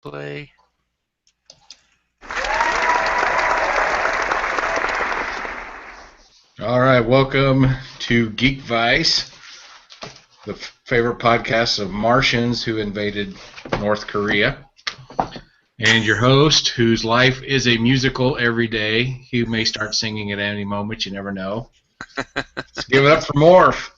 play. All right, welcome to Geek Vice, the favorite podcast of Martians who invaded North Korea. And your host, whose life is a musical every day. He may start singing at any moment, you never know. Let's give it up for Morph.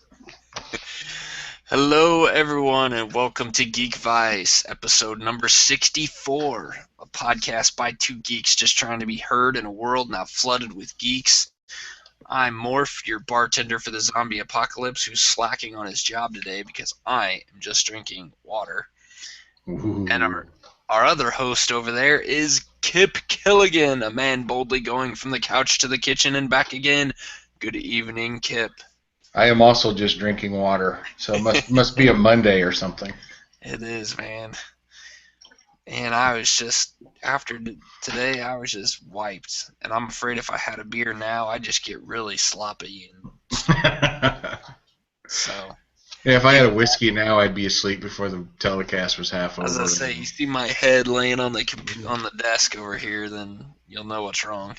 Hello, everyone, and welcome to Geek Vice, episode number 64, a podcast by two geeks just trying to be heard in a world now flooded with geeks. I'm Morph, your bartender for the zombie apocalypse, who's slacking on his job today because I am just drinking water. Ooh. And our other host over there is Kip Killigan, a man boldly going from the couch to the kitchen and back again. Good evening, Kip. I am also just drinking water, so it must be a Monday or something. It is, man. And I was just, after today, I was just wiped. And I'm afraid if I had a beer now, I'd just get really sloppy. So. Yeah, if I had a whiskey now, I'd be asleep before the telecast was half over. As I say, you see my head laying on the desk over here, then you'll know what's wrong.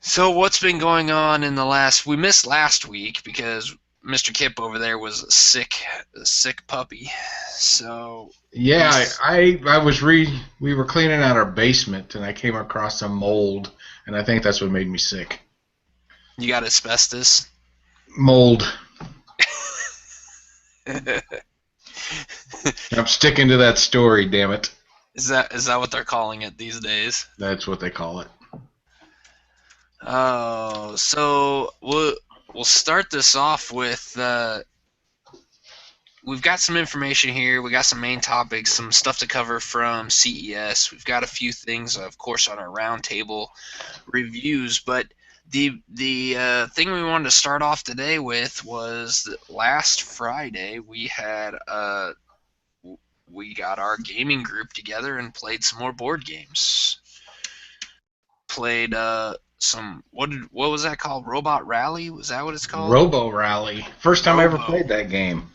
So what's been going on in the last... We missed last week because Mr. Kip over there was a sick puppy. So... Yeah, we were cleaning out our basement, and I came across some mold, and I think that's what made me sick. You got asbestos? Mold. I'm sticking to that story, damn it. Is that what they're calling it these days? That's what they call it. Oh, so we'll start this off with we've got some information here. We got some main topics, some stuff to cover from CES. We've got a few things, of course, on our roundtable reviews. But the thing we wanted to start off today with was that last Friday we got our gaming group together and played some more board games. Played some what was that called? Robot Rally? Was that what it's called? Robo Rally. First time I ever played that game.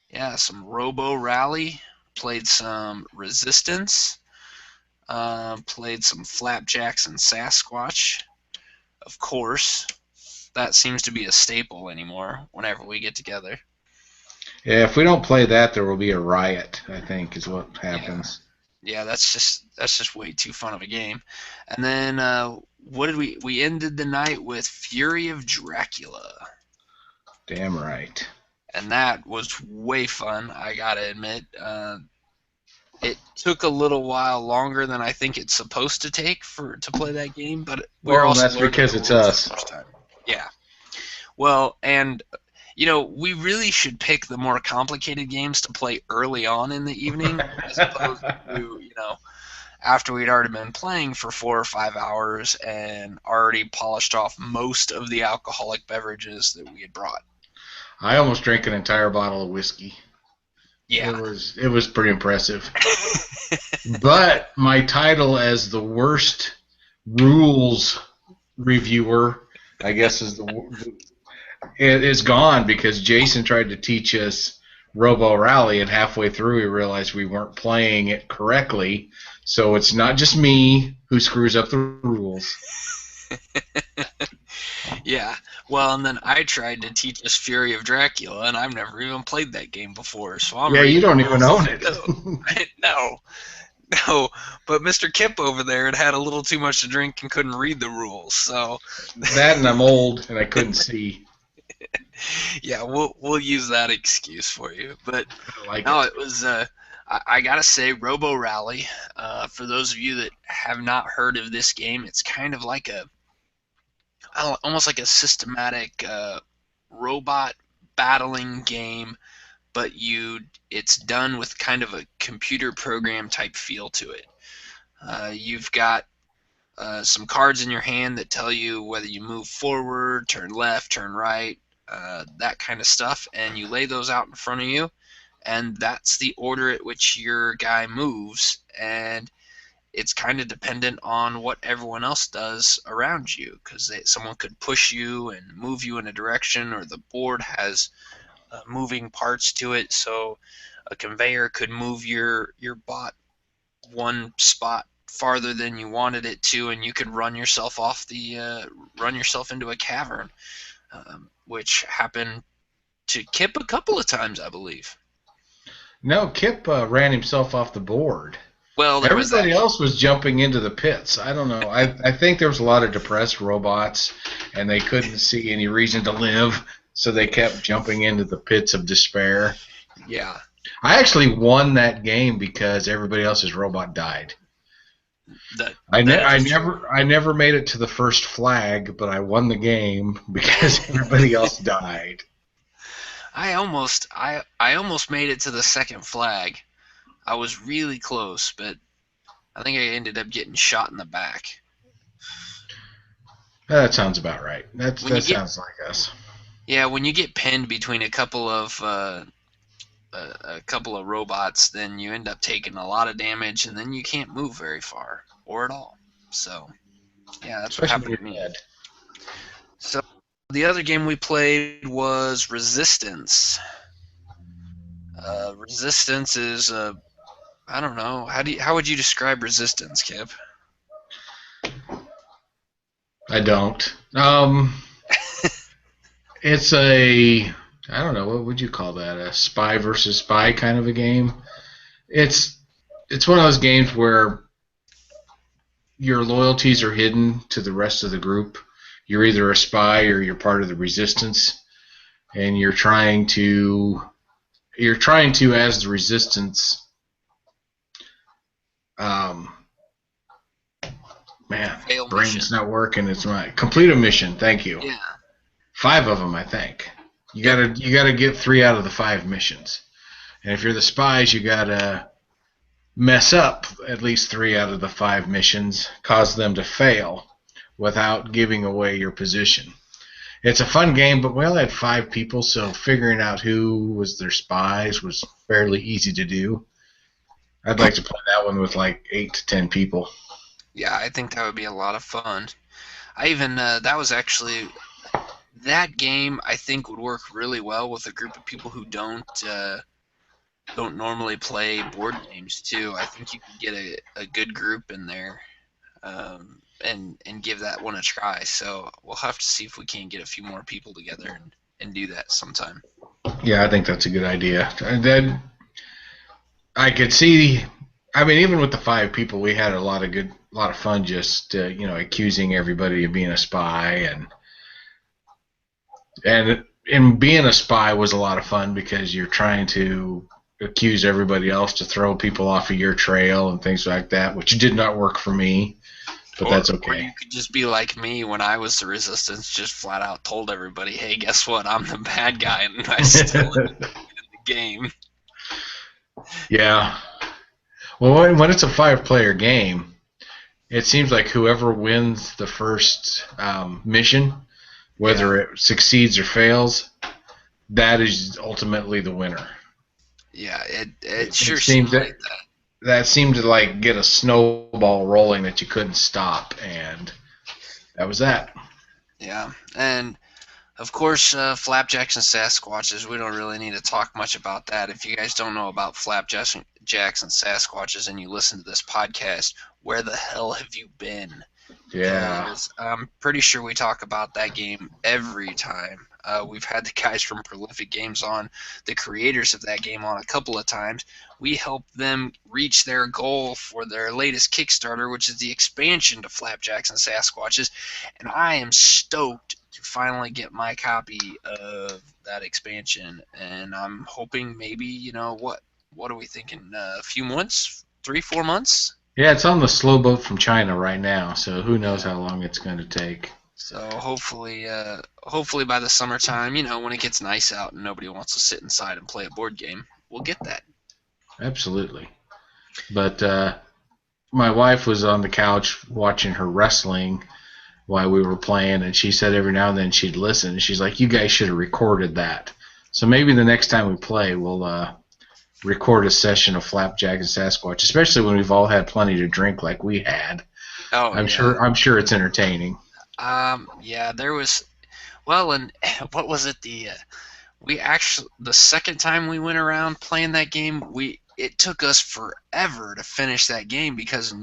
Yeah, some Robo Rally. Played some Resistance. Played some Flapjacks and Sasquatch. Of course, that seems to be a staple anymore whenever we get together. Yeah, if we don't play that, there will be a riot, I think, is what happens. Yeah, that's just way too fun of a game. And then what did we ended the night with Fury of Dracula. Damn right. And that was way fun, I gotta admit. It took a little while longer than I think it's supposed to take to play that game, but we're also that's because it's us. First time. Yeah. Well, and we really should pick the more complicated games to play early on in the evening, as opposed to after we'd already been playing for 4 or 5 hours and already polished off most of the alcoholic beverages that we had brought. I almost drank an entire bottle of whiskey. Yeah. It was pretty impressive. But my title as the worst rules reviewer, I guess, is gone because Jason tried to teach us Robo Rally, and halfway through we realized we weren't playing it correctly. So it's not just me who screws up the rules. Yeah. Well, and then I tried to teach us Fury of Dracula, and I've never even played that game before. So you don't even own it. No. But Mr. Kip over there had a little too much to drink and couldn't read the rules. So that, and I'm old and I couldn't see. Yeah, we'll use that excuse for you. But it was. I gotta say, Robo Rally. For those of you that have not heard of this game, it's kind of like almost like a systematic robot battling game, but it's done with kind of a computer program type feel to it. You've got some cards in your hand that tell you whether you move forward, turn left, turn right, that kind of stuff, and you lay those out in front of you, and that's the order at which your guy moves, and it's kind of dependent on what everyone else does around you, because someone could push you and move you in a direction, or the board has moving parts to it. So a conveyor could move your bot one spot farther than you wanted it to, and you could run yourself into a cavern, which happened to Kip a couple of times, I believe. No, Kip ran himself off the board. Well, there was that. Everybody else was jumping into the pits. I don't know. I think there was a lot of depressed robots, and they couldn't see any reason to live, so they kept jumping into the pits of despair. Yeah. I actually won that game because everybody else's robot died. I never made it to the first flag, but I won the game because everybody else died. I almost made it to the second flag. I was really close, but I think I ended up getting shot in the back. That sounds about right. That sounds like us. Yeah, when you get pinned between a couple of robots, then you end up taking a lot of damage, and then you can't move very far or at all. So, yeah, that's what happened to me. So, the other game we played was Resistance. Resistance is I don't know. How would you describe Resistance, Kip? I don't. It's I don't know, what would you call that? A spy versus spy kind of a game. It's one of those games where your loyalties are hidden to the rest of the group. You're either a spy or you're part of the resistance, and you're trying to as the resistance. Brain's not working. It's my complete a mission. Thank you. Yeah. 5 of them, I think. You gotta get 3 out of the 5 missions, and if you're the spies, you gotta mess up at least 3 out of the 5 missions, cause them to fail, without giving away your position. It's a fun game, but we only had 5 people, so figuring out who was their spies was fairly easy to do. I'd like to play that one with like 8 to 10 people. Yeah, I think that would be a lot of fun. I even that game I think would work really well with a group of people who don't normally play board games too. I think you could get a good group in there, and give that one a try. So we'll have to see if we can get a few more people together and do that sometime. Yeah, I think that's a good idea. And then I could see. I mean, even with the 5 people, we had a lot of fun just accusing everybody of being a spy, and being a spy was a lot of fun because you're trying to accuse everybody else to throw people off of your trail and things like that, which did not work for me, but that's okay. Or you could just be like me when I was the resistance, just flat out told everybody, hey, guess what? I'm the bad guy, and I still ended up in the game. Yeah. Well, when it's a 5-player game, it seems like whoever wins the first mission, whether it succeeds or fails, that is ultimately the winner. Yeah, it sure seems like that. That seemed to like get a snowball rolling that you couldn't stop, and that was that. Yeah, and of course, Flapjacks and Sasquatches, we don't really need to talk much about that. If you guys don't know about Flapjacks and Sasquatches and you listen to this podcast, where the hell have you been? Yeah. I'm pretty sure we talk about that game every time. We've had the guys from Prolific Games on, the creators of that game, on a couple of times. We helped them reach their goal for their latest Kickstarter, which is the expansion to Flapjacks and Sasquatches, and I am stoked to finally get my copy of that expansion, and I'm hoping maybe, what are we thinking, a few months, 3-4 months? Yeah, it's on the slow boat from China right now, so who knows how long it's going to take. So hopefully by the summertime, when it gets nice out and nobody wants to sit inside and play a board game, we'll get that. Absolutely. But my wife was on the couch watching her wrestling while we were playing, and she said every now and then she'd listen. She's like, you guys should have recorded that. So maybe the next time we play, we'll record a session of Flapjack and Sasquatch, especially when we've all had plenty to drink like we had. Oh, I'm sure it's entertaining. Yeah, there was, well, and what was it, the second time we went around playing that game, it took us forever to finish that game because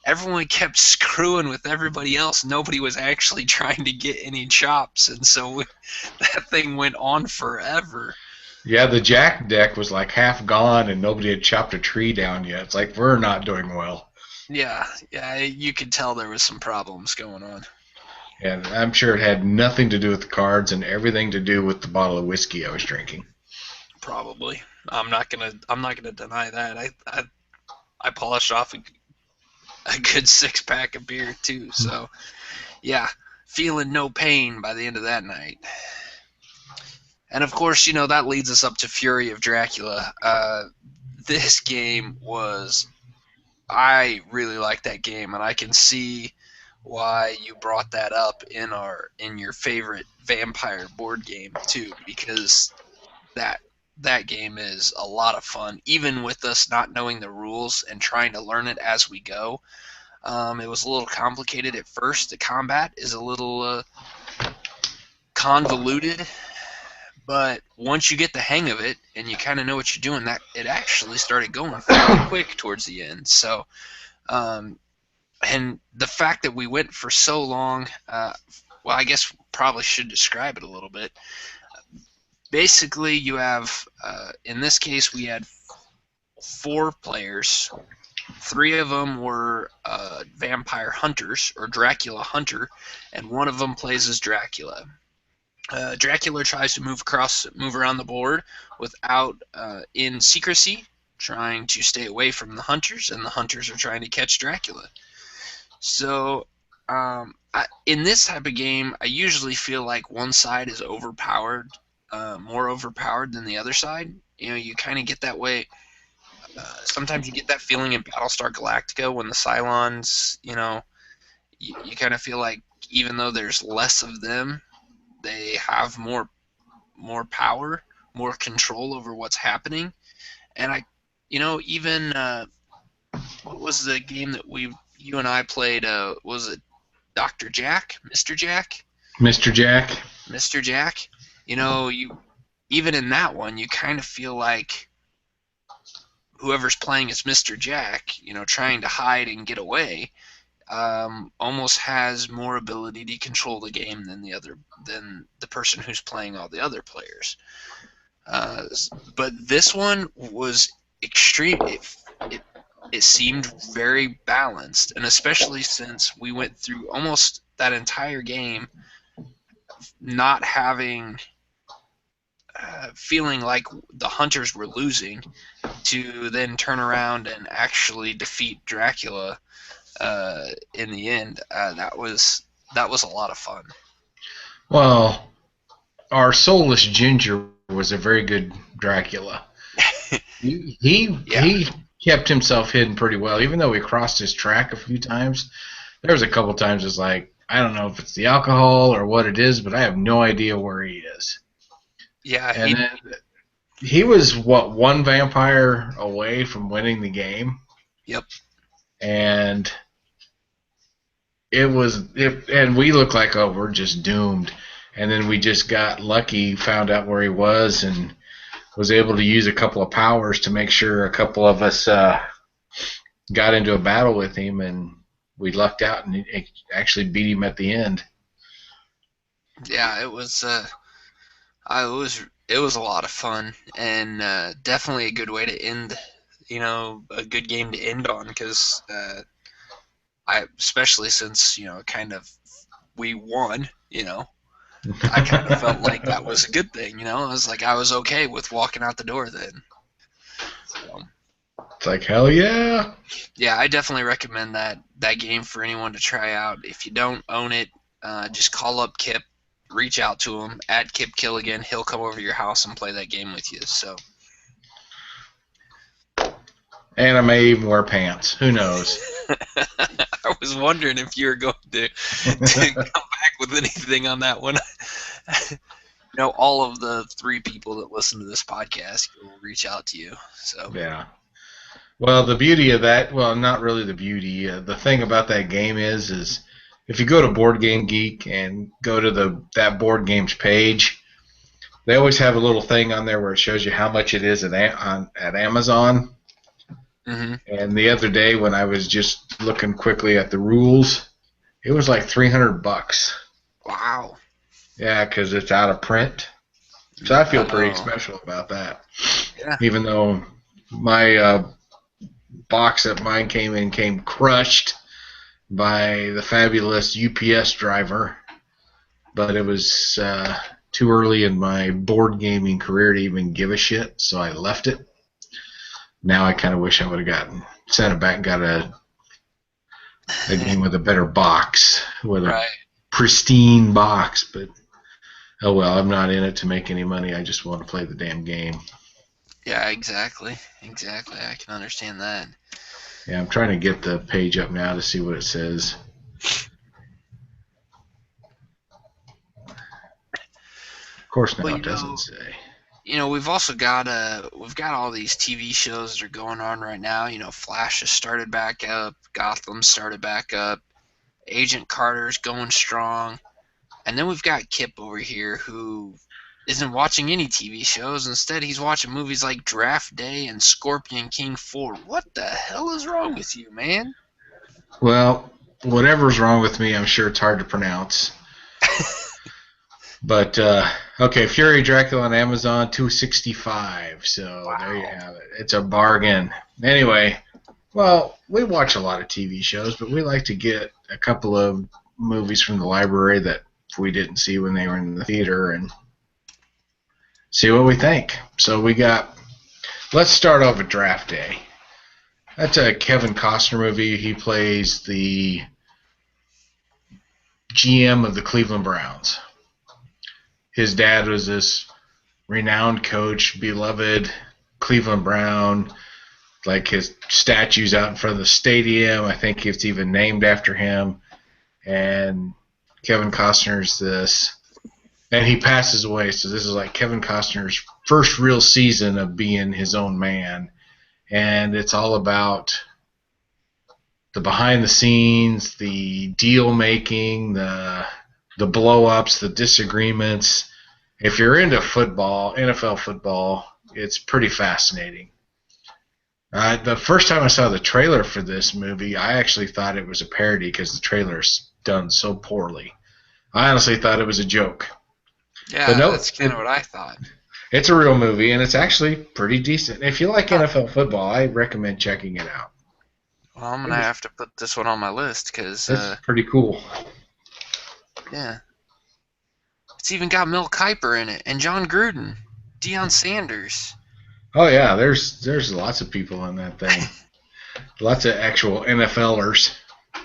everyone kept screwing with everybody else. Nobody was actually trying to get any chops, and so that thing went on forever. Yeah, the Jack deck was like half gone and nobody had chopped a tree down yet. It's like we're not doing well. Yeah, you could tell there was some problems going on. And I'm sure it had nothing to do with the cards and everything to do with the bottle of whiskey I was drinking. Probably. I'm not gonna deny that. I polished off a good 6-pack of beer too. So yeah, feeling no pain by the end of that night. And of course, that leads us up to Fury of Dracula. This game I really like that game, and I can see why you brought that up in your favorite vampire board game too, because that game is a lot of fun, even with us not knowing the rules and trying to learn it as we go. It was a little complicated at first. The combat is a little convoluted, but once you get the hang of it and you kind of know what you're doing, that it actually started going fairly quick towards the end. So, and the fact that we went for so long, well, I guess probably should describe it a little bit. Basically, you have, in this case, we had 4 players. 3 of them were vampire hunters, or Dracula hunter, and 1 of them plays as Dracula. Dracula tries to move around the board without in secrecy, trying to stay away from the hunters, and the hunters are trying to catch Dracula. So, in this type of game, I usually feel like one side is overpowered, more overpowered than the other side. You kind of get that way. Sometimes you get that feeling in Battlestar Galactica when the Cylons, you kind of feel like even though there's less of them, they have more power, more control over what's happening. And even what was the game that you and I played? Was it Dr. Jack, Mr. Jack? Mr. Jack. Mr. Jack. Even in that one, you kind of feel like whoever's playing as Mr. Jack, trying to hide and get away, almost has more ability to control the game than the person who's playing all the other players. But this one was extreme. It seemed very balanced, and especially since we went through almost that entire game not having feeling like the hunters were losing, to then turn around and actually defeat Dracula in the end. That was a lot of fun. Well, our soulless ginger was a very good Dracula. He kept himself hidden pretty well, even though we crossed his track a few times. There was a couple times it's like, I don't know if it's the alcohol or what it is, but I have no idea where he is. Yeah, and then he was one vampire away from winning the game. Yep. And and we looked like, oh, we're just doomed. And then we just got lucky, found out where he was, and was able to use a couple of powers to make sure a couple of us got into a battle with him, and we lucked out and actually beat him at the end. Yeah, it was a lot of fun, and definitely a good way to end, a good game to end on, because especially since, kind of we won, I kind of felt like that was a good thing, I was okay with walking out the door then. So, it's like, hell yeah. Yeah, I definitely recommend that game for anyone to try out. If you don't own it, just call up Kip. Reach out to him at Kip Killigan. He'll come over to your house and play that game with you. So, and I may even wear pants. Who knows? I was wondering if you were going to come back with anything on that one. All of the 3 people that listen to this podcast will reach out to you. So yeah. Well, the beauty of that, well, not really the beauty. The thing about that game is if you go to Board Game Geek and go to that board games page, They always have a little thing on there where it shows you how much it is at Amazon. Mm-hmm. And the other day when I was just looking quickly at the rules, it was like $300. Wow. Yeah, because it's out of print. So I feel pretty Wow. special about that. Yeah. Even though my box that mine came crushed by the fabulous UPS driver, but it was too early in my board gaming career to even give a shit, so I left it. Now I kind of wish I would have sent it back and got a game with a better box, with a pristine box, but oh well, I'm not in it to make any money. I just want to play the damn game. Yeah, exactly. I can understand that. Yeah, I'm trying to get the page up now to see what it says. Of course, now it doesn't say. We've also got all these TV shows that are going on right now. Flash has started back up, Gotham started back up, Agent Carter's going strong, and then we've got Kip over here who isn't watching any TV shows. Instead, he's watching movies like Draft Day and Scorpion King 4. What the hell is wrong with you, man? Well, whatever's wrong with me, I'm sure it's hard to pronounce. But okay, Fury Dracula on Amazon, $265. So wow. There you have it. It's a bargain. Anyway, well, we watch a lot of TV shows, but we like to get a couple of movies from the library that we didn't see when they were in the theater and see what we think. So let's start off with Draft Day. That's a Kevin Costner movie. He plays the GM of the Cleveland Browns. His dad was this renowned coach, beloved Cleveland Brown. Like his statue's out in front of the stadium. I think it's even named after him. And Kevin Costner's this. And he passes away. So this is like Kevin Costner's first real season of being his own man. And it's all about the behind the scenes, the deal making, the blow-ups, the disagreements. If you're into football, NFL football, it's pretty fascinating. The first time I saw the trailer for this movie, I actually thought it was a parody because the trailer's done so poorly. I honestly thought it was a joke. Yeah, but no, that's kind of what I thought. It's a real movie, and it's actually pretty decent. If you like NFL football, I recommend checking it out. Well, I'm going to have to put this one on my list because it's pretty cool. Yeah. It's even got Mel Kiper in it, and John Gruden, Deion Sanders. Oh, yeah, there's lots of people in that thing. Lots of actual NFLers.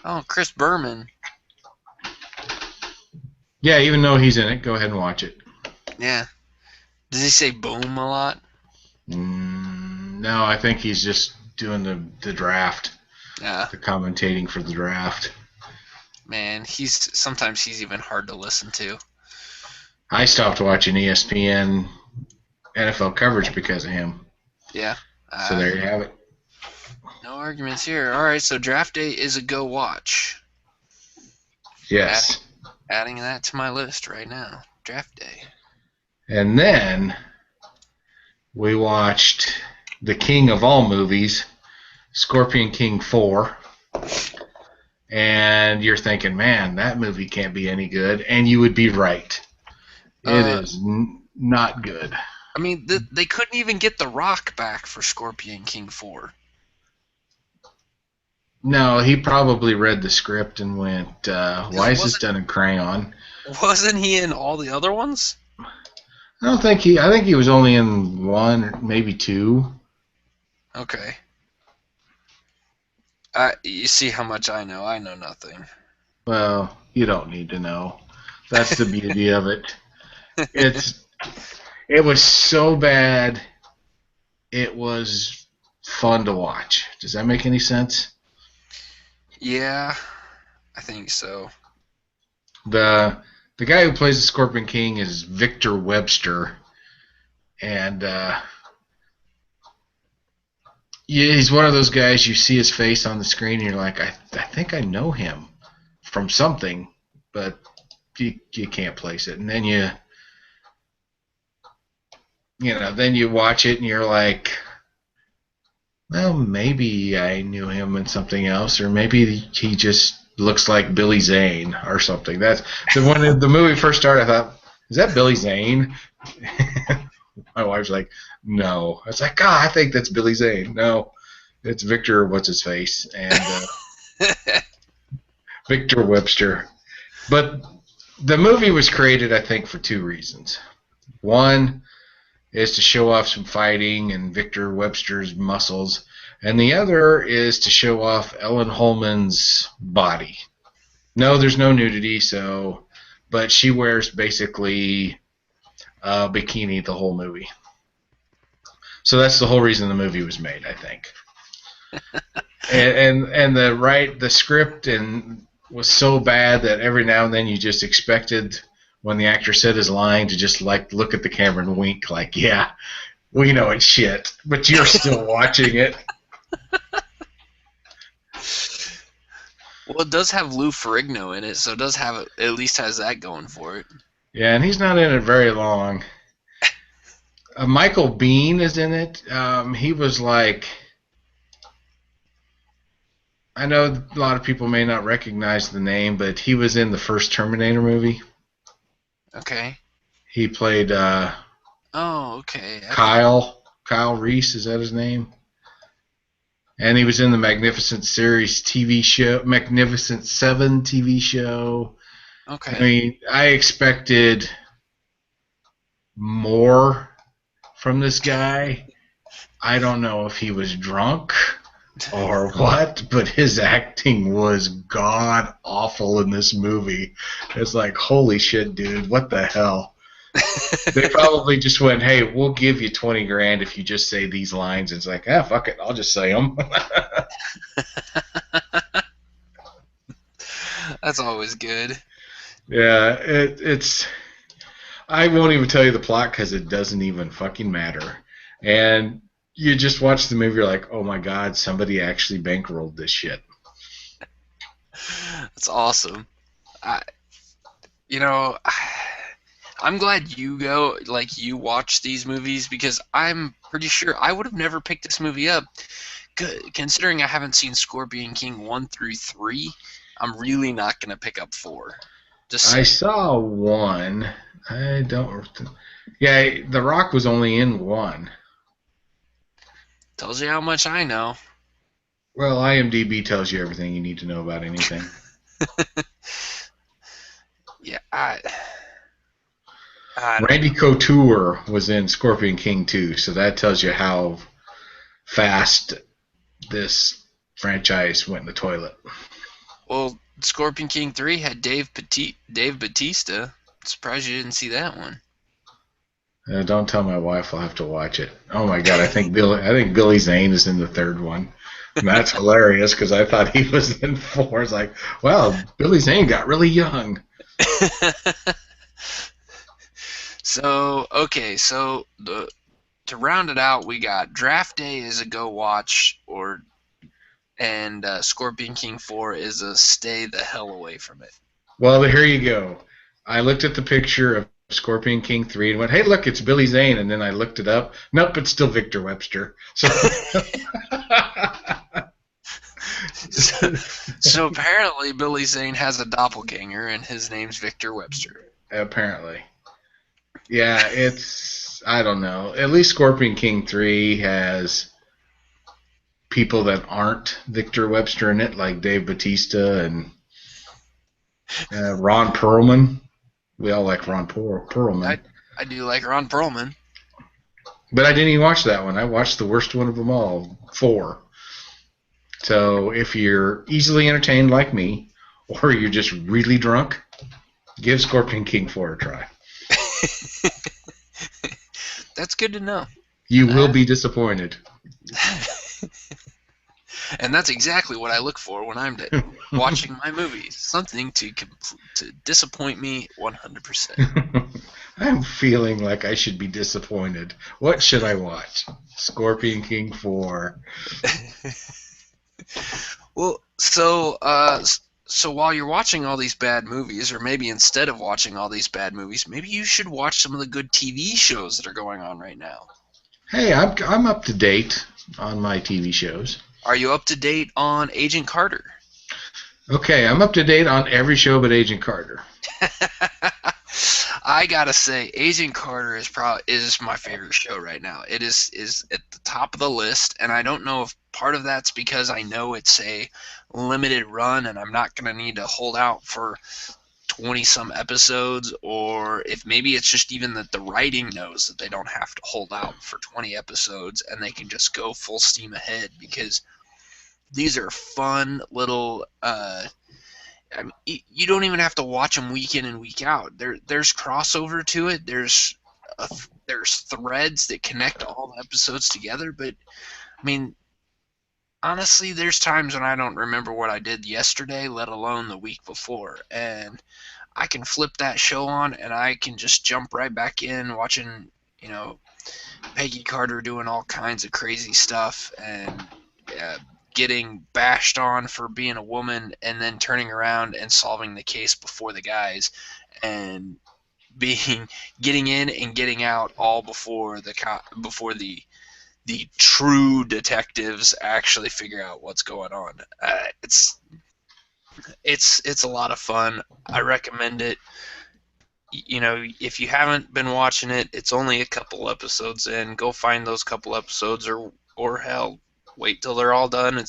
Oh, Chris Berman. Yeah, even though he's in it, go ahead and watch it. Yeah. Does he say boom a lot? No, I think he's just doing the draft. Yeah. The commentating for the draft. Man, sometimes he's even hard to listen to. I stopped watching ESPN NFL coverage because of him. Yeah. So there you have it. No arguments here. All right, so Draft Day is a go watch. Yes. Adding that to my list right now. Draft Day. And then we watched the king of all movies, Scorpion King 4. And you're thinking, man, that movie can't be any good. And you would be right. It is not good. I mean, they couldn't even get The Rock back for Scorpion King 4. No, he probably read the script and went, why is this done in crayon? Wasn't he in all the other ones? I think he was only in one or maybe two. Okay. You see how much I know. I know nothing. Well, you don't need to know. That's the beauty of it. It was so bad, it was fun to watch. Does that make any sense? Yeah, I think so. The guy who plays the Scorpion King is Victor Webster, and he's one of those guys you see his face on the screen and you're like, I think I know him from something, but you can't place it. And then then you watch it and you're like, well, maybe I knew him in something else, or maybe he just looks like Billy Zane or something. That's so when the movie first started, I thought, is that Billy Zane? My wife's like, no. I was like, God, I think that's Billy Zane. No, it's Victor, what's his face, and Victor Webster. But the movie was created, I think, for two reasons. One is to show off some fighting and Victor Webster's muscles, and the other is to show off Ellen Holman's body. No, there's no nudity, but she wears basically a bikini the whole movie. So that's the whole reason the movie was made, I think. and the script was so bad that every now and then you just expected when the actor said his line to just like look at the camera and wink, like, yeah, we know it's shit, but you're still watching it. Well, it does have Lou Ferrigno in it, so it does have at least has that going for it. Yeah, and he's not in it very long. Michael Biehn is in it. He was like, I know a lot of people may not recognize the name, but he was in the first Terminator movie. Okay. He played okay. Kyle Reese, is that his name? And he was in the Magnificent Series TV show, Magnificent 7 TV show. Okay. I mean, I expected more from this guy. I don't know if he was drunk or what, but his acting was god awful in this movie. It's like, holy shit, dude, what the hell? They probably just went, hey, we'll give you $20,000 if you just say these lines. It's like, fuck it, I'll just say them. That's always good. Yeah, it's. I won't even tell you the plot because it doesn't even fucking matter. And you just watch the movie, you're like, oh my god, somebody actually bankrolled this shit. That's awesome. I'm glad you watch these movies because I'm pretty sure I would have never picked this movie up. Considering I haven't seen Scorpion King 1 through 3, I'm really not going to pick up 4. I saw 1. I don't... Yeah, The Rock was only in 1. Tells you how much I know. Well, IMDb tells you everything you need to know about anything. Yeah, Randy Couture was in Scorpion King 2, so that tells you how fast this franchise went in the toilet. Well, Scorpion King 3 had Dave Bautista. Surprised you didn't see that one. Don't tell my wife. I'll have to watch it. Oh my god, I think Billy Zane is in the third one. And that's hilarious because I thought he was in 4. It's like, wow, Billy Zane got really young. So to round it out, we got Draft Day is a go watch, and Scorpion King 4 is a stay the hell away from it. Well, here you go. I looked at the picture of Scorpion King 3 and went, hey, look, it's Billy Zane. And then I looked it up. Nope, it's still Victor Webster. So apparently Billy Zane has a doppelganger, and his name's Victor Webster. Apparently. Yeah, I don't know. At least Scorpion King 3 has people that aren't Victor Webster in it, like Dave Bautista and Ron Perlman. We all like Ron Perlman. I do like Ron Perlman. But I didn't even watch that one. I watched the worst one of them all, 4. So if you're easily entertained like me, or you're just really drunk, give Scorpion King 4 a try. That's good to know. You will be disappointed. And that's exactly what I look for when I'm watching my movies. Something to disappoint me 100%. I'm feeling like I should be disappointed. What should I watch? Scorpion King 4. Well, so So while you're watching all these bad movies, or maybe instead of watching all these bad movies, maybe you should watch some of the good TV shows that are going on right now. Hey, I'm up to date on my TV shows. Are you up to date on Agent Carter? Okay, I'm up to date on every show but Agent Carter. I gotta say, Agent Carter is my favorite show right now. It is at the top of the list, and I don't know if part of that's because I know it's a limited run, and I'm not gonna need to hold out for 20 some episodes, or if maybe it's just even that the writing knows that they don't have to hold out for 20 episodes and they can just go full steam ahead, because these are fun little I mean, you don't even have to watch them week in and week out. There's crossover to it. There's threads that connect all the episodes together. But I mean, honestly, there's times when I don't remember what I did yesterday, let alone the week before, and I can flip that show on and I can just jump right back in watching, Peggy Carter doing all kinds of crazy stuff, and uh, getting bashed on for being a woman, and then turning around and solving the case before the guys, and being getting in and getting out all before the true detectives actually figure out what's going on. It's a lot of fun. I recommend it. If you haven't been watching it, it's only a couple episodes in. Go find those couple episodes, or hell, wait till they're all done. I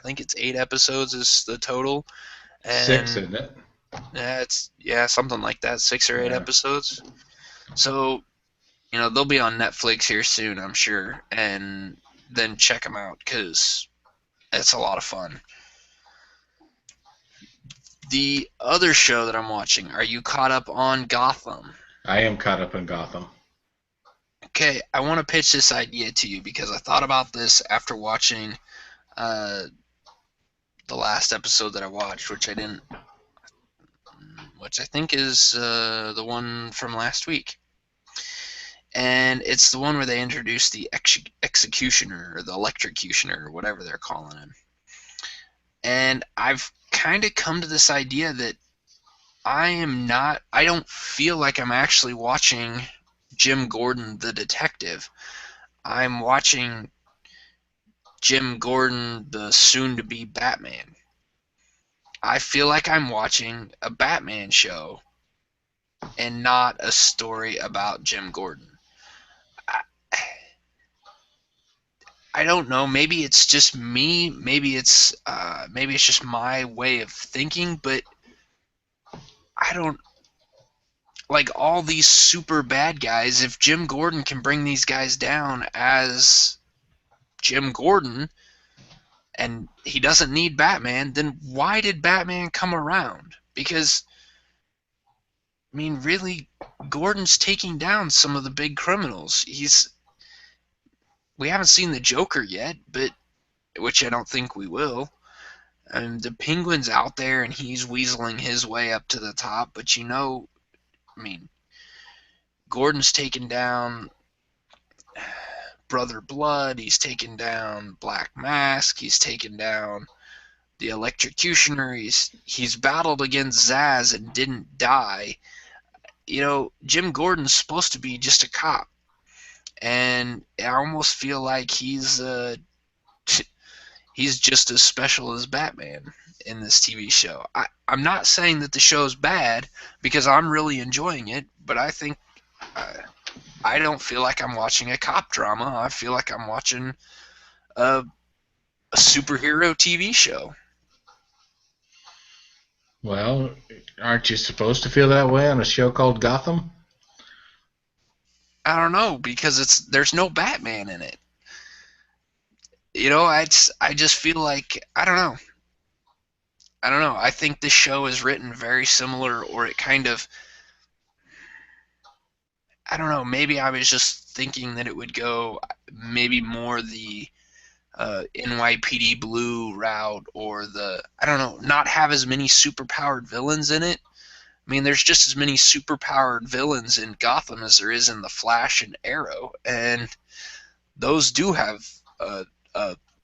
think it's 8 episodes is the total. And 6, isn't it? it's something like that, 6 or 8 episodes. So, they'll be on Netflix here soon, I'm sure, and then check them out because it's a lot of fun. The other show that I'm watching, are you caught up on Gotham? I am caught up in Gotham. Okay, I want to pitch this idea to you because I thought about this after watching the last episode that I watched, which I think is the one from last week. And it's the one where they introduced the executioner, or the electrocutioner, or whatever they're calling him. And I've kind of come to this idea that I don't feel like I'm actually watching Jim Gordon the detective. I'm watching Jim Gordon the soon-to-be Batman. I feel like I'm watching a Batman show and not a story about Jim Gordon. I don't know. Maybe it's just me. Maybe it's just my way of thinking. But I don't like all these super bad guys. If Jim Gordon can bring these guys down as Jim Gordon, and he doesn't need Batman, then why did Batman come around? Because, I mean, really, Gordon's taking down some of the big criminals. We haven't seen the Joker yet, but which I don't think we will. And the Penguin's out there, and he's weaseling his way up to the top. But Gordon's taken down Brother Blood. He's taken down Black Mask. He's taken down the Electrocutioner. He's battled against Zsasz and didn't die. Jim Gordon's supposed to be just a cop. And I almost feel like he's just as special as Batman in this TV show. I'm not saying that the show's bad because I'm really enjoying it, but I think I don't feel like I'm watching a cop drama. I feel like I'm watching a superhero TV show. Well, aren't you supposed to feel that way on a show called Gotham? I don't know, because there's no Batman in it. I just feel like I don't know. I think this show is written very similar, or it kind of, I don't know. Maybe I was just thinking that it would go maybe more the NYPD Blue route, or I don't know, not have as many superpowered villains in it. I mean, there's just as many superpowered villains in Gotham as there is in The Flash and Arrow, and those do have a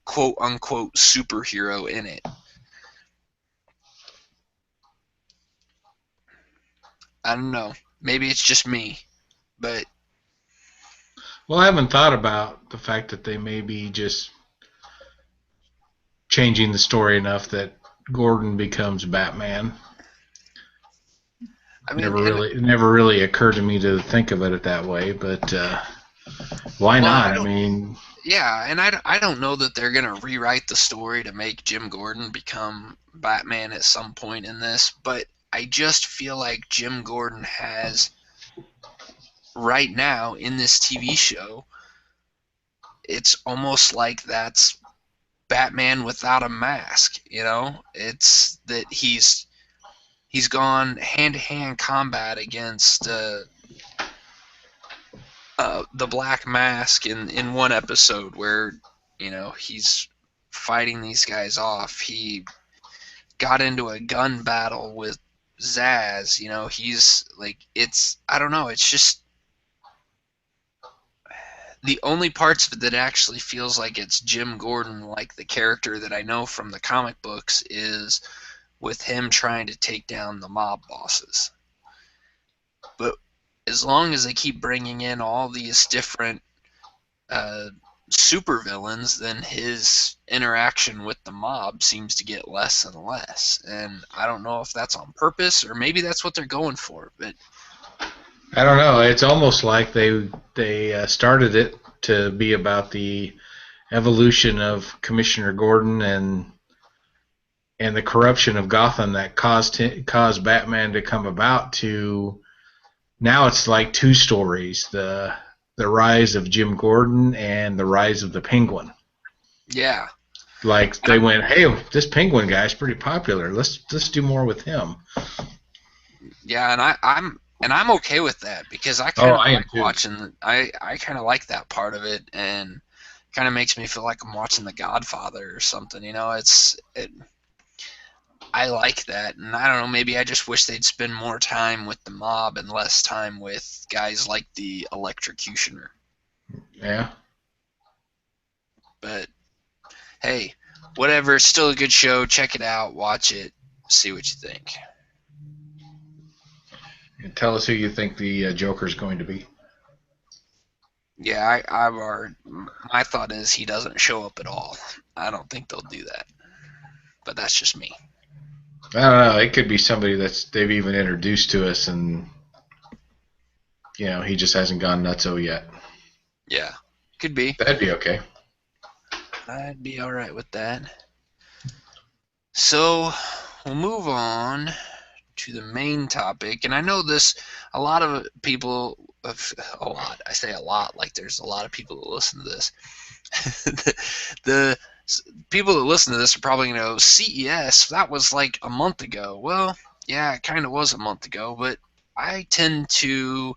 quote-unquote superhero in it. I don't know. Maybe it's just me, but Well, I haven't thought about the fact that they may be just changing the story enough that Gordon becomes Batman. I mean, and It never really occurred to me to think of it that way, but why well, not? I I don't. mean, Yeah, and I don't know that they're gonna rewrite the story to make Jim Gordon become Batman at some point in this, but I just feel like Jim Gordon has right now in this TV show. It's almost like that's Batman without a mask. It's that he's gone hand to hand combat against the Black Mask in one episode where he's fighting these guys off. He got into a gun battle with Zaz. He's like it's I don't know. It's just the only parts of it that actually feels like it's Jim Gordon, like the character that I know from the comic books, is with him trying to take down the mob bosses. But as long as they keep bringing in all these different uh, supervillains, then his interaction with the mob seems to get less and less. And I don't know if that's on purpose or maybe that's what they're going for. But I don't know. It's almost like they started it to be about the evolution of Commissioner Gordon and the corruption of Gotham that caused Batman to come about. To now, it's like two stories: the rise of Jim Gordon and the rise of the Penguin. yeah, Like and they went, hey, this Penguin guy's pretty popular. Let's do more with him. I'm okay with that because I Oh, kind of I am like too. watching. I kind of like that part of it, and kind of makes me feel like I'm watching The Godfather or something. I like that, and I don't know. Maybe I just wish they'd spend more time with the mob and less time with guys like the Electrocutioner. Yeah. But hey, whatever. It's still a good show. Check it out. Watch it. See what you think. Tell us who you think the Joker's going to be. Yeah, I've already. My thought is he doesn't show up at all. I don't think they'll do that, but that's just me. I don't know. It could be somebody that's they've even introduced to us, and he just hasn't gone nutso yet. Yeah, could be. That'd be okay. I'd be all right with that. So we'll move on to the main topic, and I know this. A lot of people, a lot. I say a lot, like there's a lot of people that listen to this. the people that listen to this are probably going to go, CES, that was like a month ago. Well, yeah, it kind of was a month ago, but I tend to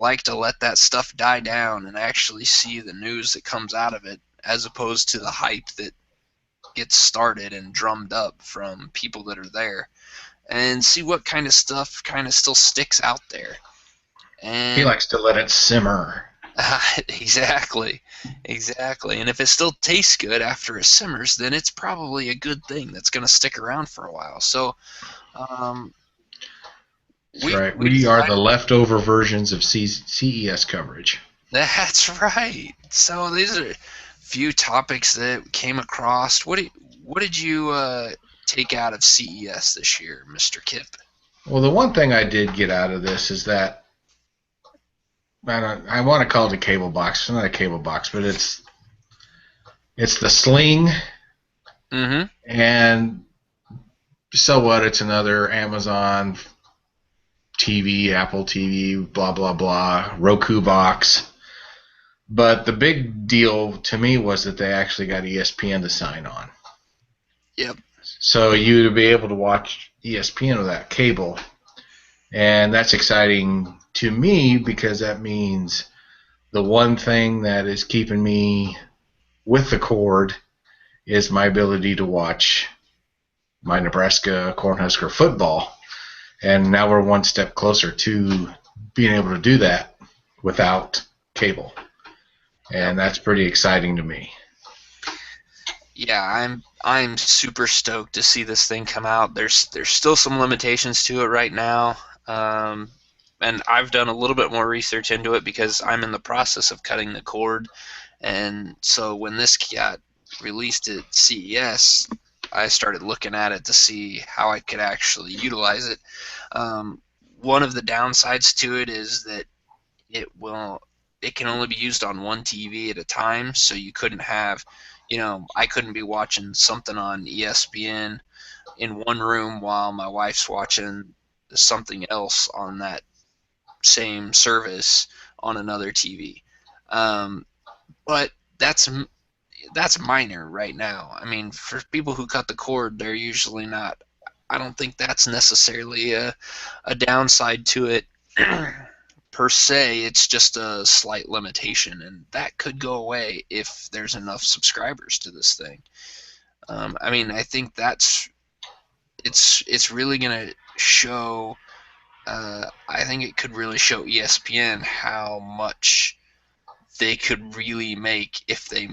like to let that stuff die down and actually see the news that comes out of it as opposed to the hype that gets started and drummed up from people that are there and see what kind of stuff kind of still sticks out there. He And likes to let it simmer. exactly, exactly. And if it still tastes good after it simmers, then it's probably a good thing that's going to stick around for a while. So um, That's we right. we We are decided the leftover versions of CES coverage. that's right. So these are a few topics that came across. What did you take out of CES this year, Mr. Kip? Well, the one thing I did get out of this is that I want to call it a cable box. It's not a cable box, but it's the Sling, Mm-hmm. and so what? It's another Amazon TV, Apple TV, blah blah blah, Roku box. But the big deal to me was that they actually got ESPN to sign on. Yep. So you to be able to watch ESPN without cable, and that's exciting to me because that means the one thing that is keeping me with the cord is my ability to watch my Nebraska Cornhusker football. And now we're one step closer to being able to do that without cable. Yep. And that's pretty exciting to me. Yeah, I'm super stoked to see this thing come out. There's still some limitations to it right now. And I've done a little bit more research into it because I'm in the process of cutting the cord. And so when this got released at CES, I started looking at it to see how I could actually utilize it. Um, One of the downsides to it is that it can only be used on one TV at a time, so you couldn't have, I couldn't be watching something on ESPN in one room while my wife's watching something else on that same service on another TV. But that's minor right now. I mean, for people who cut the cord, they're usually not. I don't think that's necessarily a downside to it per se. It's just a slight limitation, and that could go away if there's enough subscribers to this thing. I mean, I think it's really gonna show. I think it could really show ESPN how much they could really make if they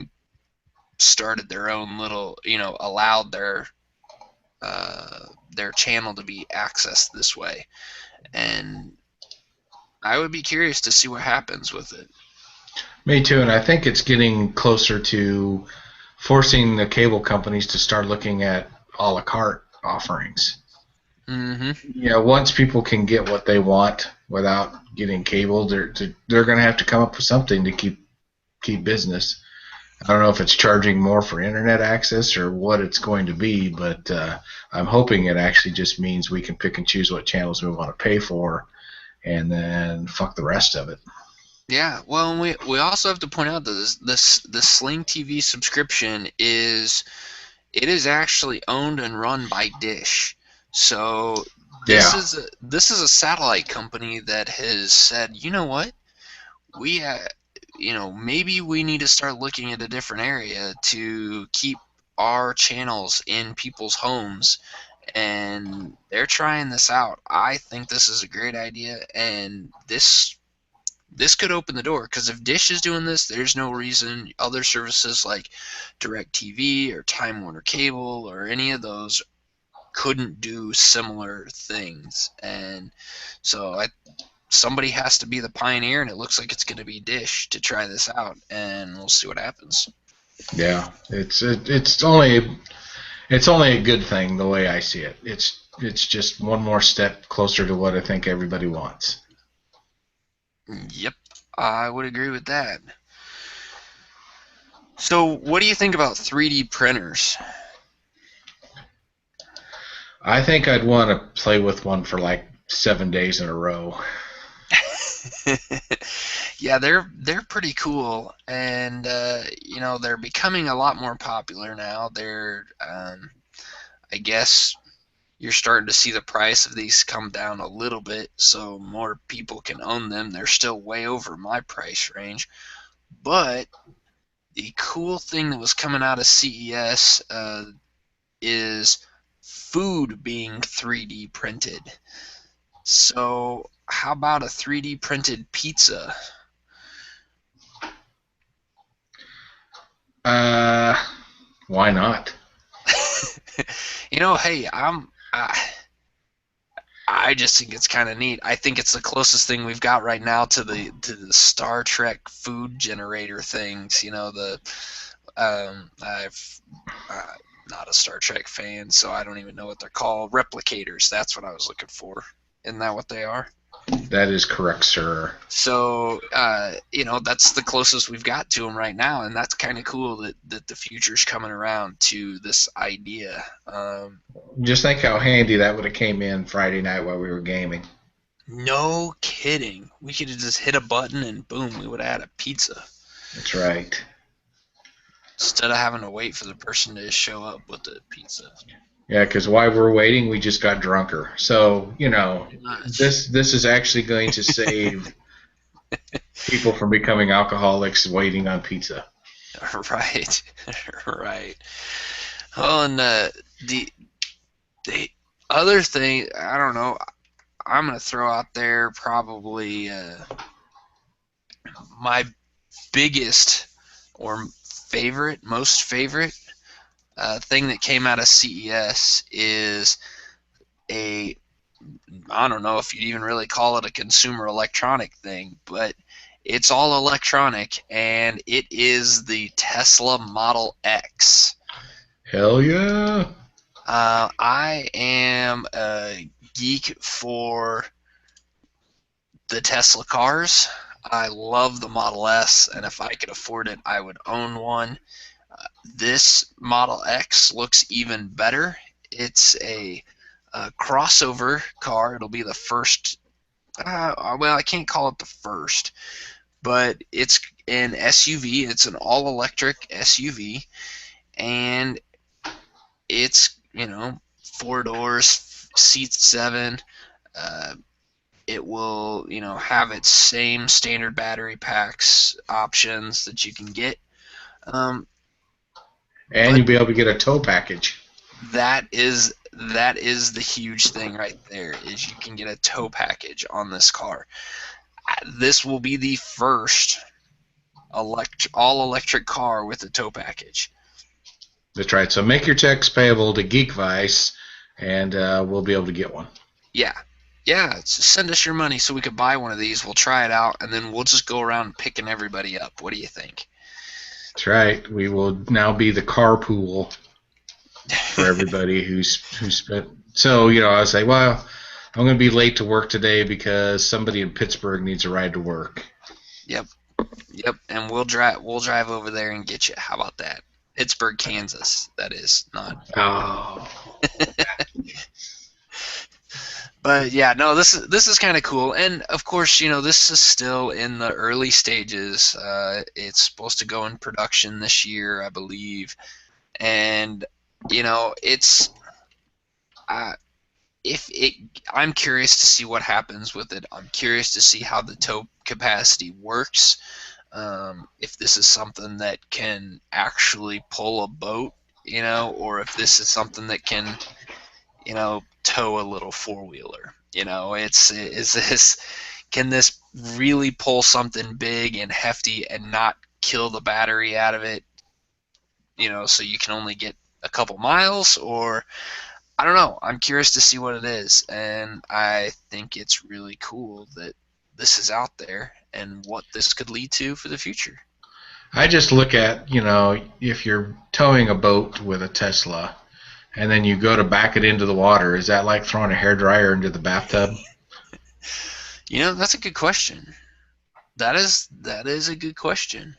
started their own little, allowed their channel to be accessed this way. And I would be curious to see what happens with it. Me too, and I think it's getting closer to forcing the cable companies to start looking at a la carte offerings. Mm-hmm. Once people can get what they want without getting cable, they're going to have to come up with something to keep business. I don't know if it's charging more for internet access or what it's going to be, but I'm hoping it actually just means we can pick and choose what channels we want to pay for, and then fuck the rest of it. Yeah, well, we also have to point out that the Sling TV subscription is actually owned and run by Dish. So this is a satellite company that has said, you know what, we maybe we need to start looking at a different area to keep our channels in people's homes, and they're trying this out. I think this is a great idea, and this could open the door, because if Dish is doing this, there's no reason other services like DirecTV or Time Warner Cable or any of those couldn't do similar things. And so somebody has to be the pioneer, and it looks like it's going to be Dish to try this out, and we'll see what happens. Yeah, it's only a good thing the way I see it. It's just one more step closer to what I think everybody wants. Yep, I would agree with that. So what do you think about 3D printers? I think I'd want to play with one for like 7 days in a row. Yeah, they're pretty cool, and they're becoming a lot more popular now. I guess you're starting to see the price of these come down a little bit, so more people can own them. They're still way over my price range, but the cool thing that was coming out of CES is food being 3D printed. So how about a 3D printed pizza? Why not? Hey, I just think it's kind of neat. I think it's the closest thing we've got right now to the Star Trek food generator things. I'm not a Star Trek fan, so I don't even know what they're called. Replicators. That's what I was looking for. Isn't that what they are? That is correct, sir. So, that's the closest we've got to them right now, and that's kind of cool that the future's coming around to this idea. Just think how handy that would have came in Friday night while we were gaming. No kidding. We could have just hit a button and boom, we would have had a pizza. That's right. Instead of having to wait for the person to show up with the pizza. Yeah, because while we're waiting, we just got drunker. So, this is actually going to save people from becoming alcoholics waiting on pizza. Right. Right. Oh, and the other thing, I don't know, I'm going to throw out there probably my biggest or most favorite thing that came out of CES is a I don't know if you'd even really call it a consumer electronic thing, but it's all electronic, and it is the Tesla Model X. Hell yeah. I am a geek for the Tesla cars. I love the Model S, and if I could afford it, I would own one. This Model X looks even better. It's a crossover car. It'll be the first. Well, I can't call it the first, but it's an SUV. It's an all-electric SUV, and it's 4 doors, seats 7. Uh, it will have its same standard battery packs options that you can get. Um, And but you'll be able to get a tow package. that is the huge thing right there, is you can get a tow package on this car. This will be the first all electric car with a tow package. That's right. So make your checks payable to Geek Vice, and we'll be able to get one. Yeah, send us your money so we could buy one of these. We'll try it out, and then we'll just go around picking everybody up. What do you think? That's right. We will now be the carpool for everybody who's spent. So I was like, well, I'm going to be late to work today because somebody in Pittsburgh needs a ride to work. Yep, and we'll drive over there and get you. How about that? Pittsburgh, Kansas. That is not. Oh. But yeah, no, this is kind of cool, and of course, this is still in the early stages. It's supposed to go in production this year, I believe, and it's I'm curious to see what happens with it. I'm curious to see how the tow capacity works. If this is something that can actually pull a boat, or if this is something that can tow a little four-wheeler. Can this really pull something big and hefty and not kill the battery out of it, so you can only get a couple miles? Or I don't know. I'm curious to see what it is, and I think it's really cool that this is out there and what this could lead to for the future. I just look at, if you're towing a boat with a Tesla, and then you go to back it into the water, is that like throwing a hairdryer into the bathtub? That's a good question. That is a good question.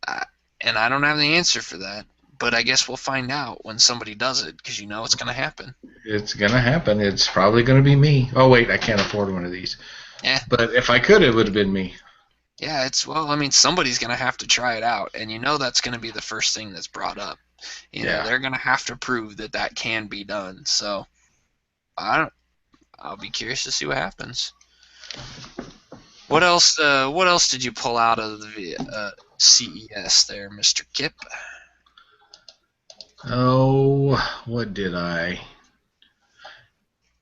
And I don't have the answer for that, but I guess we'll find out when somebody does it, because it's going to happen. It's going to happen. It's probably going to be me. Oh, wait, I can't afford one of these. Yeah. But if I could, it would have been me. Yeah, somebody's going to have to try it out, and that's going to be the first thing that's brought up. They're going to have to prove that can be done. So I'll be curious to see what happens. What else did you pull out of the CES there, Mr. Kip? Oh, what did I?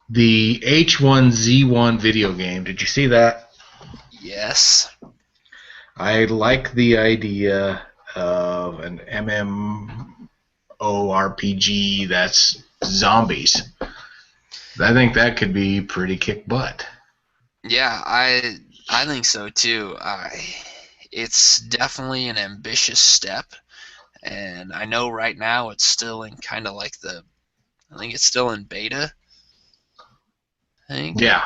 The H1Z1 video game. Did you see that? Yes. I like the idea of an MMORPG that's zombies. I think that could be pretty kick butt. Yeah, I think so too. It's definitely an ambitious step, and I know right now it's still in kind of like I think it's still in beta. I think. Yeah.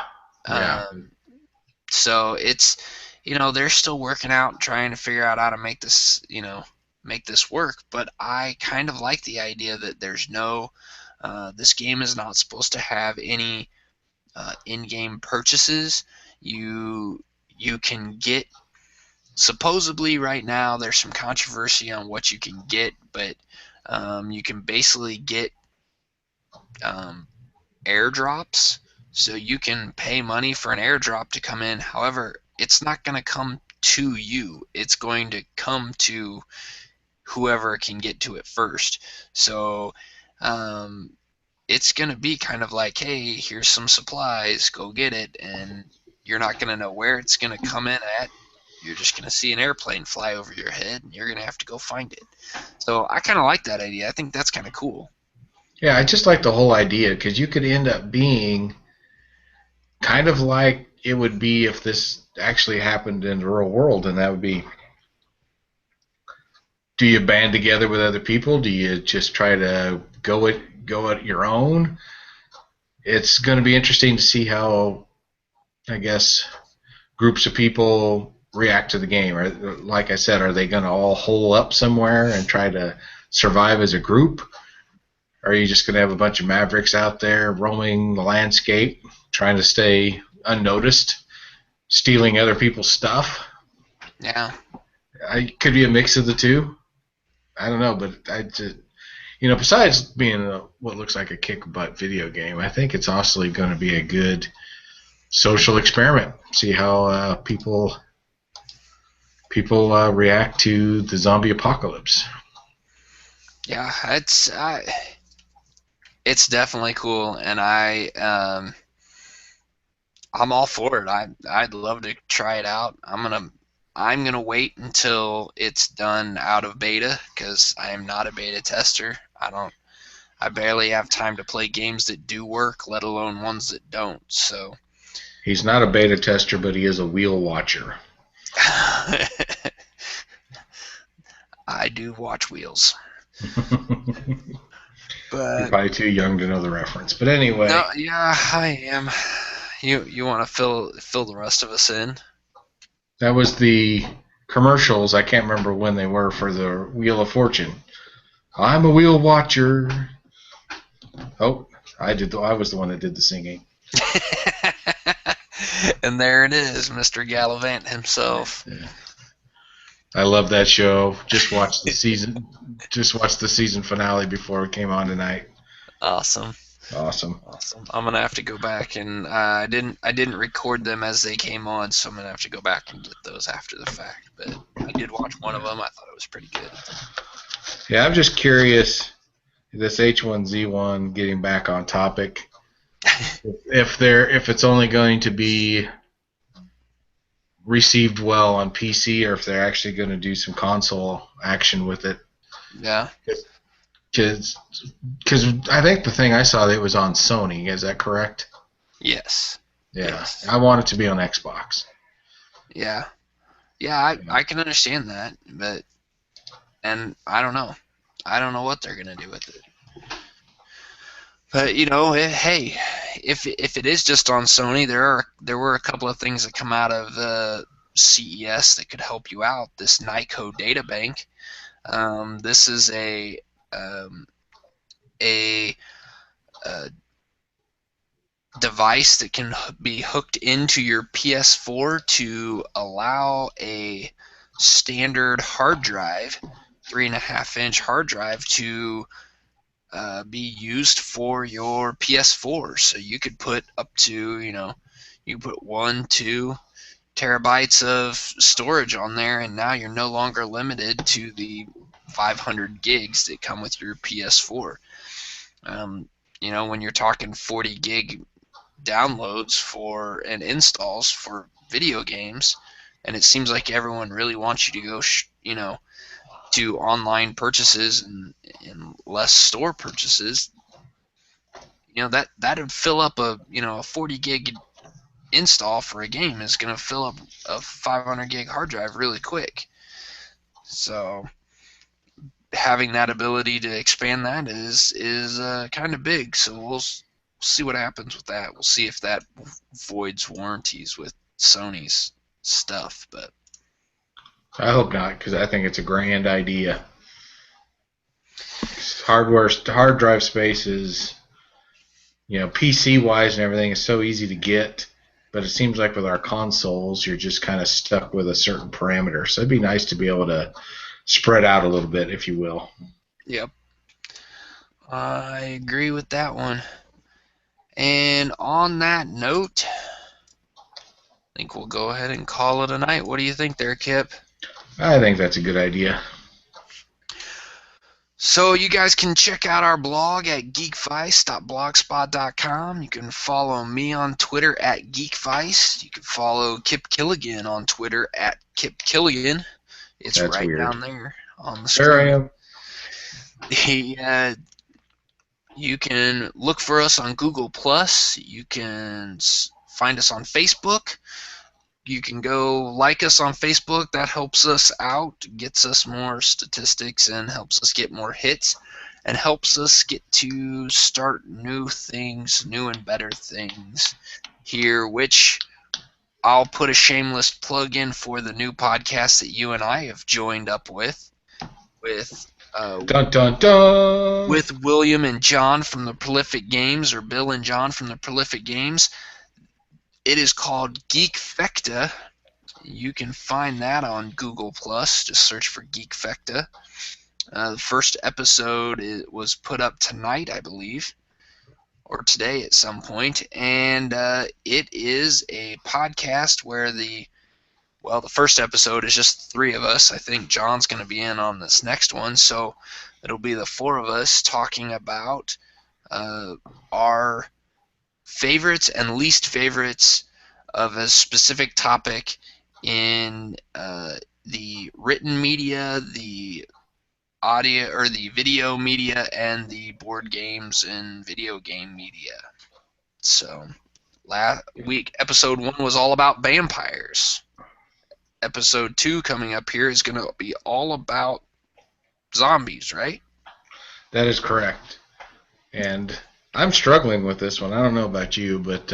So it's, they're still working out, trying to figure out how to make this, work. But I kind of like the idea that there's this game is not supposed to have any in-game purchases. You can get, supposedly right now there's some controversy on what you can get, but you can basically get airdrops. So you can pay money for an airdrop to come in. However, it's not going to come to you. It's going to come to whoever can get to it first. So it's going to be kind of like, hey, here's some supplies, go get it. And you're not going to know where it's going to come in at. You're just going to see an airplane fly over your head, and you're going to have to go find it. So I kind of like that idea. I think that's kind of cool. Yeah, I just like the whole idea because you could end up being kind of like it would be if this actually happened in the real world, and that would be, do you band together with other people? Do you just try to go at your own? It's going to be interesting to see how, I guess, groups of people react to the game. Or, like I said, are they going to all hole up somewhere and try to survive as a group? Or are you just going to have a bunch of mavericks out there roaming the landscape, trying to stay unnoticed, stealing other people's stuff? Yeah. Could be a mix of the two. I don't know, but I just, besides being what looks like a kick butt video game, I think it's also going to be a good social experiment. See how people react to the zombie apocalypse. Yeah, it's definitely cool, and I'm all for it. I'd love to try it out. I'm gonna wait until it's done out of beta because I am not a beta tester. I barely have time to play games that do work, let alone ones that don't. So He's not a beta tester, but he is a wheel watcher. I do watch wheels. You're But probably too young to know the reference. But anyway. no, yeah, I am. You want to fill the rest of us in? That was the commercials. I can't remember when they were for the Wheel of Fortune. I'm a wheel watcher. Oh, I was the one that did the singing. And there it is, Mr. Gallivant himself. Yeah. I love that show. Just watched the season. Just watched the season finale before it came on tonight. Awesome. I'm gonna have to go back, and I didn't record them as they came on, so I'm gonna have to go back and get those after the fact. But I did watch one of them. I thought it was pretty good. Yeah, I'm just curious. This H1Z1, getting back on topic, if it's only going to be received well on PC, or if they're actually going to do some console action with it. Yeah. Because I think the thing I saw, that it was on Sony. Is that correct? Yes. Yeah. Yes. I want it to be on Xbox. Yeah. Yeah, I can understand that, and I don't know. I don't know what they're gonna do with it. But hey, if it is just on Sony, there were a couple of things that come out of CES that could help you out. This Nyko data bank. This is a device that can be hooked into your PS4 to allow a standard hard drive, 3.5-inch hard drive, to be used for your PS4. So you could put up to, you put 1-2 terabytes of storage on there, and now you're no longer limited to the 500 gigs that come with your PS4. When you're talking 40 gig downloads for and installs for video games, and it seems like everyone really wants you to go, to online purchases and less store purchases. That would fill up a 40 gig install for a game is going to fill up a 500 gig hard drive really quick. So having that ability to expand that is kind of big. So we'll see what happens with that. We'll see if that voids warranties with Sony's stuff. But I hope not, because I think it's a grand idea. Hard drive space is, PC wise and everything is so easy to get, but it seems like with our consoles, you're just kind of stuck with a certain parameter. So it'd be nice to be able to spread out a little bit, if you will. Yep. I agree with that one. And on that note, I think we'll go ahead and call it a night. What do you think there, Kip? I think that's a good idea. So you guys can check out our blog at geekvice.blogspot.com. You can follow me on Twitter at geekvice. You can follow Kip Killigan on Twitter at Kip Killigan. It's That's right weird. down there on the screen. There I am. You can look for us on Google+. You can find us on Facebook. You can go like us on Facebook. That helps us out, gets us more statistics, and helps us get more hits, and helps us get to start new things, new and better things here, which I'll put a shameless plug in for the new podcast that you and I have joined up with Dun dun dun. with William and John from the Prolific Games, or Bill and John from the Prolific Games. It is called Geekfecta. You can find that on Google+. Just search for Geekfecta. The first episode was put up tonight, I believe, or today at some point, and it is a podcast where the first episode is just three of us. I think John's going to be in on this next one, so it'll be the four of us talking about our favorites and least favorites of a specific topic in the written media, the audio or the video media, and the board games and video game media. So last week, episode 1 was all about vampires. Episode 2 coming up here is going to be all about zombies, right? That is correct. And I'm struggling with this one. I don't know about you, but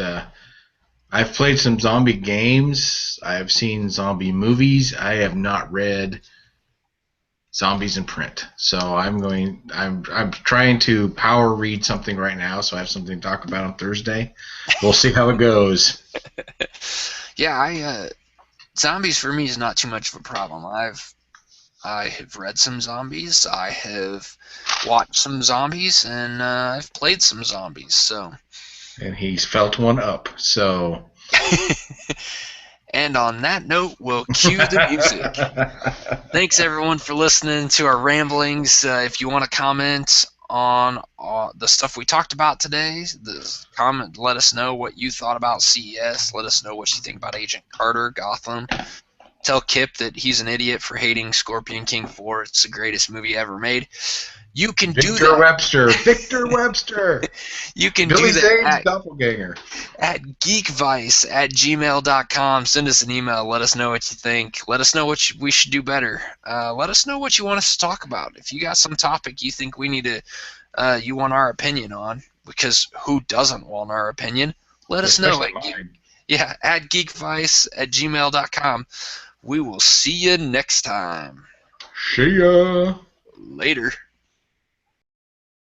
I've played some zombie games. I have seen zombie movies. I have not read zombies in print. So I'm trying to power read something right now, so I have something to talk about on Thursday. We'll see how it goes. Yeah, zombies for me is not too much of a problem. I have read some zombies, I have watched some zombies, and I've played some zombies. So. And he's felt one up. So. And on that note, we'll cue the music. Thanks, everyone, for listening to our ramblings. If you want to comment on the stuff we talked about today, let us know what you thought about CES. Let us know what you think about Agent Carter, Gotham. Tell Kip that he's an idiot for hating Scorpion King 4. It's the greatest movie ever made. You can do that. Victor Webster. You can Billy do that Zane's doppelganger. At geekvice@gmail.com. Send us an email. Let us know what you think. Let us know what we should do better. Let us know what you want us to talk about. If you got some topic you think we need to, you want our opinion on, because who doesn't want our opinion? Let us know. At geekvice@gmail.com. We will see you next time. See ya. Later.